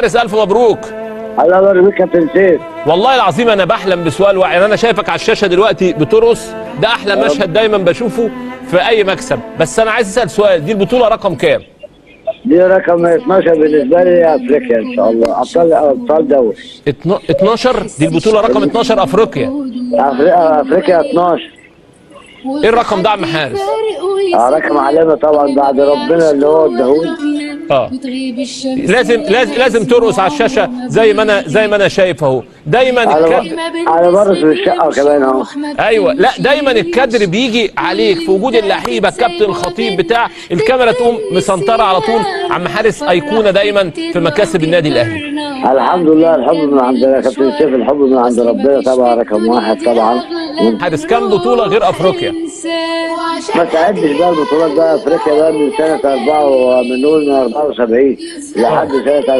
حارس الف مبروك. الله يبارك فيك يا كابتن سيف. والله العظيم انا بحلم بسؤال واحد، يعني انا شايفك على الشاشه دلوقتي بترقص، ده احلى مشهد دايما بشوفه في اي مكسب. بس انا عايز اسال سؤال، دي البطوله رقم كام؟ دي رقم 12 بالنسبه لي افريقيا ان شاء الله، ابطال دوري 12. دي البطوله رقم 12 افريقيا. افريقيا 12. ايه الرقم ده يا عم حارس؟ رقم علامه طبعا بعد ربنا اللي هو اداهولي. لازم ترقص على الشاشه زي ما انا شايف اهو. دايما انا برقص في الشقه كمان اهو. ايوه، لا دايما الكادر بيجي عليك في وجود اللعيبه، الكابتن الخطيب بتاع الكاميرا تقوم مسنطره على طول. عم حارس ايقونه دايما في مكاسب النادي الاهلي. الحمد لله، الحب من عندنا يا كابتن سيف، الحب من عند ربنا طبعا رقم واحد طبعا. حارس كام بطوله غير افريقيا؟ ما تعدش بقى البطولات بقى افريقيا بقى من سنه 74 لحد سنه